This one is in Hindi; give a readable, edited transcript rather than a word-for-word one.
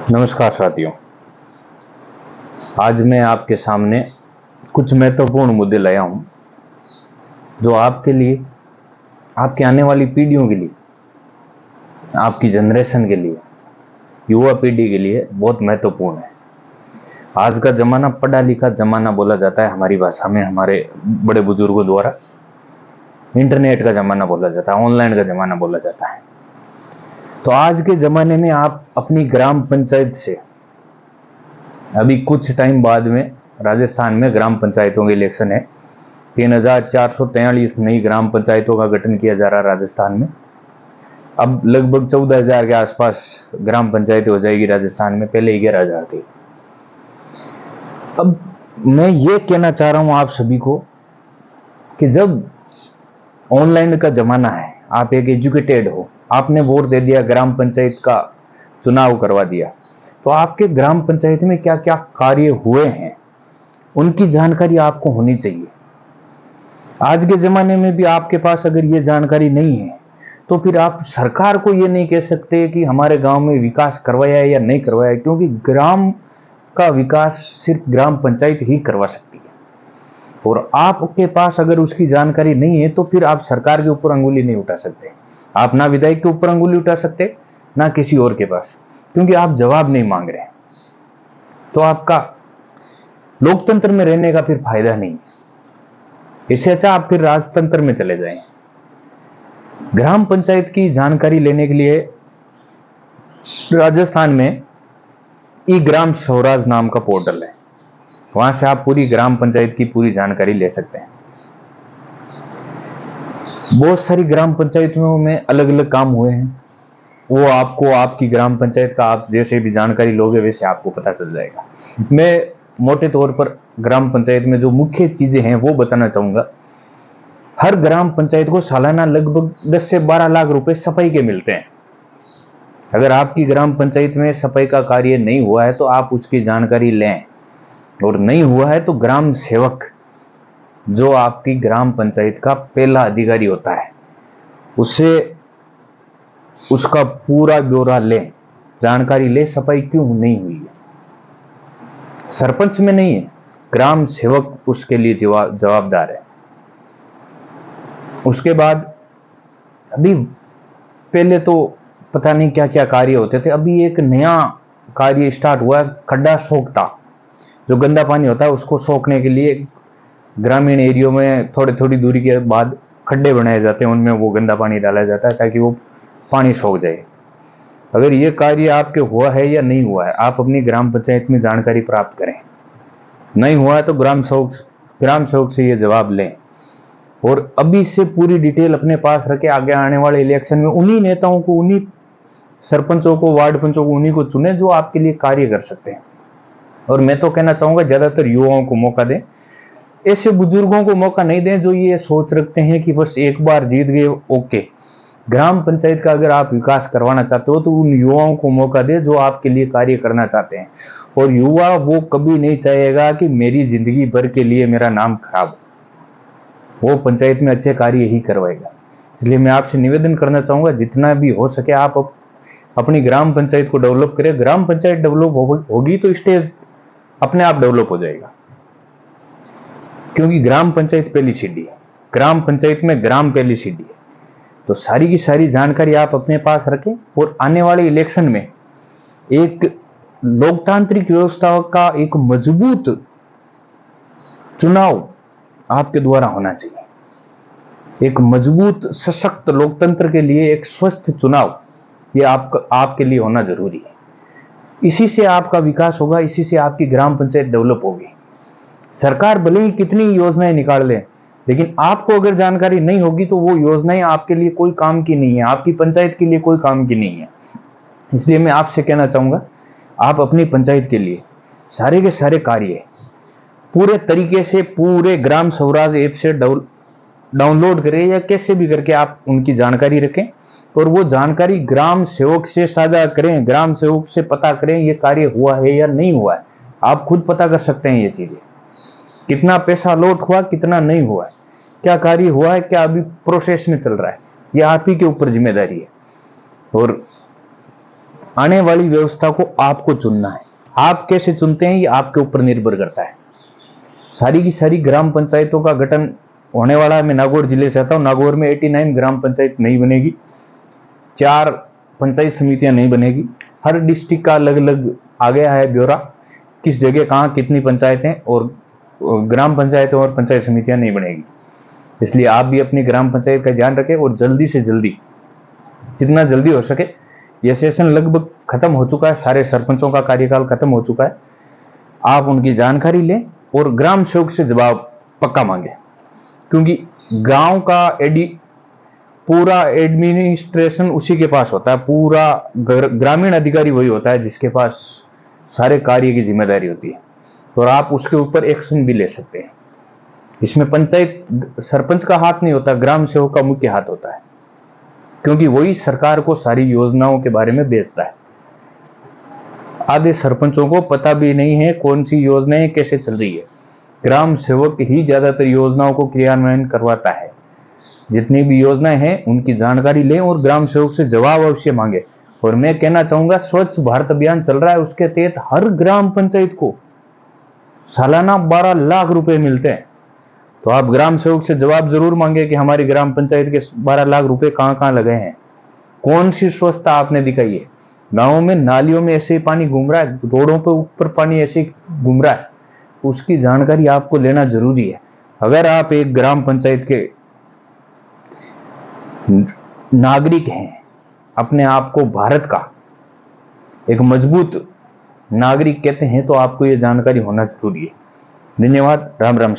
नमस्कार साथियों। आज मैं आपके सामने कुछ महत्वपूर्ण मुद्दे लाया हूं जो आपके लिए, आपके आने वाली पीढ़ियों के लिए, आपकी जनरेशन के लिए, युवा पीढ़ी के लिए बहुत महत्वपूर्ण है। आज का जमाना पढ़ा लिखा जमाना बोला जाता है, हमारी भाषा में हमारे बड़े बुजुर्गों द्वारा इंटरनेट का जमाना बोला जाता है, ऑनलाइन का जमाना बोला जाता है। तो आज के जमाने में आप अपनी ग्राम पंचायत से, अभी कुछ टाइम बाद में राजस्थान में ग्राम पंचायतों के इलेक्शन है। 3443 नई ग्राम पंचायतों का गठन किया जा रहा है राजस्थान में। अब लगभग 14,000 के आसपास ग्राम पंचायतें हो जाएगी राजस्थान में, पहले 11,000 थी। अब मैं ये कहना चाह रहा हूं आप सभी को कि जब ऑनलाइन का जमाना है, आप एक एजुकेटेड हो, आपने वोट दे दिया, ग्राम पंचायत का चुनाव करवा दिया, तो आपके ग्राम पंचायत में क्या क्या कार्य हुए हैं उनकी जानकारी आपको होनी चाहिए। आज के जमाने में भी आपके पास अगर ये जानकारी नहीं है तो फिर आप सरकार को ये नहीं कह सकते कि हमारे गांव में विकास करवाया है या नहीं करवाया है, क्योंकि ग्राम का विकास सिर्फ ग्राम पंचायत ही करवा सकती है। और आपके पास अगर उसकी जानकारी नहीं है तो फिर आप सरकार के ऊपर अंगुली नहीं उठा सकते। आप ना विधायक के ऊपर अंगुली उठा सकते, ना किसी और के पास, क्योंकि आप जवाब नहीं मांग रहे। तो आपका लोकतंत्र में रहने का फिर फायदा नहीं। इससे अच्छा आप फिर राजतंत्र में चले जाएं। ग्राम पंचायत की जानकारी लेने के लिए राजस्थान में ई ग्राम स्वराज नाम का पोर्टल है, वहां से आप पूरी ग्राम पंचायत की पूरी जानकारी ले सकते हैं। बहुत सारी ग्राम पंचायतों में अलग अलग काम हुए हैं, वो आपको आपकी ग्राम पंचायत का आप जैसे भी जानकारी लोगे वैसे आपको पता चल जाएगा। मैं मोटे तौर पर ग्राम पंचायत में जो मुख्य चीजें हैं वो बताना चाहूंगा। हर ग्राम पंचायत को सालाना लगभग 10 से 12 लाख रुपए सफाई के मिलते हैं। अगर आपकी ग्राम पंचायत में सफाई का कार्य नहीं हुआ है तो आप उसकी जानकारी लें, और नहीं हुआ है तो ग्राम सेवक, जो आपकी ग्राम पंचायत का पहला अधिकारी होता है, उससे उसका पूरा ब्यौरा लें, जानकारी ले, सफाई क्यों नहीं हुई है। सरपंच में नहीं है, ग्राम सेवक उसके लिए जवाबदार है। उसके बाद अभी पहले तो पता नहीं क्या क्या कार्य होते थे, अभी एक नया कार्य स्टार्ट हुआ है, खड्डा सोखता। जो गंदा पानी होता है उसको सोखने के लिए ग्रामीण एरियो में थोड़ी थोड़ी दूरी के बाद खड्डे बनाए जाते हैं, उनमें वो गंदा पानी डाला जाता है ताकि वो पानी सोख जाए। अगर ये कार्य आपके हुआ है या नहीं हुआ है, आप अपनी ग्राम पंचायत में जानकारी प्राप्त करें। नहीं हुआ है तो ग्राम सेवक से ये जवाब लें, और अभी से पूरी डिटेल अपने पास रखे। आगे आने वाले इलेक्शन में उन्हीं नेताओं को, उन्हीं सरपंचों को, वार्ड पंचों को, उन्हीं को चुने जो आपके लिए कार्य कर सकते हैं। और मैं तो कहना चाहूंगा ज्यादातर युवाओं को मौका दें, ऐसे बुजुर्गों को मौका नहीं दें जो ये सोच रखते हैं कि बस एक बार जीत गए ओके। ग्राम पंचायत का अगर आप विकास करवाना चाहते हो तो उन युवाओं को मौका दें जो आपके लिए कार्य करना चाहते हैं। और युवा वो कभी नहीं चाहेगा कि मेरी जिंदगी भर के लिए मेरा नाम खराब हो, वो पंचायत में अच्छे कार्य ही करवाएगा। इसलिए मैं आपसे निवेदन करना चाहूंगा, जितना भी हो सके आप अपनी ग्राम पंचायत को डेवलप करें। ग्राम पंचायत डेवलप होगी तो स्टेट अपने आप डेवलप हो जाएगा, क्योंकि ग्राम पंचायत पहली सीढ़ी है। ग्राम पंचायत में ग्राम पहली सीढ़ी है। तो सारी की सारी जानकारी आप अपने पास रखें, और आने वाले इलेक्शन में एक लोकतांत्रिक व्यवस्था का एक मजबूत चुनाव आपके द्वारा होना चाहिए। एक मजबूत सशक्त लोकतंत्र के लिए एक स्वस्थ चुनाव ये आपके लिए होना जरूरी है। इसी से आपका विकास होगा, इसी से आपकी ग्राम पंचायत डेवलप होगी। सरकार भले ही कितनी योजनाएं निकाल ले, लेकिन आपको अगर जानकारी नहीं होगी तो वो योजनाएं आपके लिए कोई काम की नहीं है, आपकी पंचायत के लिए कोई काम की नहीं है। इसलिए मैं आपसे कहना चाहूंगा, आप अपनी पंचायत के लिए सारे के सारे कार्य पूरे तरीके से पूरे ग्राम स्वराज ऐप से डाउनलोड करें, या कैसे भी करके आप उनकी जानकारी रखें, और वो जानकारी ग्राम सेवक से साझा करें। ग्राम सेवक से पता करें ये कार्य हुआ है या नहीं हुआ है। आप खुद पता कर सकते हैं ये चीजें, कितना पैसा लौट हुआ, कितना नहीं हुआ है, क्या कार्य हुआ है, क्या अभी प्रोसेस में चल रहा है, ये आप ही के ऊपर जिम्मेदारी है। और आने वाली व्यवस्था को आपको चुनना है। आप कैसे चुनते हैं ये आपके ऊपर निर्भर करता है। सारी की सारी ग्राम पंचायतों का गठन होने वाला है। मैं नागौर जिले से आता हूँ। नागौर में 89 ग्राम पंचायत नहीं बनेगी, 4 पंचायत समितियां नहीं बनेगी। हर डिस्ट्रिक्ट का अलग अलग आ गया है ब्यौरा, किस जगह कहाँ कितनी पंचायतें और ग्राम पंचायतें और पंचायत समितियां नहीं बनेगी। इसलिए आप भी अपनी ग्राम पंचायत का ध्यान रखें और जल्दी से जल्दी, जितना जल्दी हो सके, यह सेशन लगभग खत्म हो चुका है, सारे सरपंचों का कार्यकाल खत्म हो चुका है। आप उनकी जानकारी लें और ग्राम सेवक से जवाब पक्का मांगे, क्योंकि गांव का पूरा एडमिनिस्ट्रेशन उसी के पास होता है। पूरा ग्रामीण अधिकारी वही होता है जिसके पास सारे कार्य की जिम्मेदारी होती है, और आप उसके ऊपर एक्शन भी ले सकते हैं। इसमें पंचायत सरपंच का हाथ नहीं होता, ग्राम सेवक का मुख्य हाथ होता है, क्योंकि वही सरकार को सारी योजनाओं के बारे में भेजता है। आधे सरपंचों को पता भी नहीं है कौन सी योजनाएं कैसे चल रही है। ग्राम सेवक ही ज्यादातर योजनाओं को क्रियान्वयन करवाता है। जितनी भी योजनाएं हैं उनकी जानकारी लें और ग्राम सेवक से जवाब अवश्य मांगे। और मैं कहना चाहूंगा, स्वच्छ भारत अभियान चल रहा है, उसके तहत हर ग्राम पंचायत को सालाना 12 लाख रुपए मिलते हैं। तो आप ग्राम सेवक से जवाब जरूर मांगे कि हमारी ग्राम पंचायत के 12 लाख रुपए कहां कहां लगे हैं, कौन सी स्वच्छता आपने दिखाई है। गांवों में नालियों में ऐसे ही पानी घूम रहा है, रोडों पे ऊपर पानी ऐसे ही घूम रहा है, उसकी जानकारी आपको लेना जरूरी है। अगर आप एक ग्राम पंचायत के नागरिक हैं, अपने आप को भारत का एक मजबूत नागरिक कहते हैं, तो आपको यह जानकारी होना जरूरी है। धन्यवाद। राम राम।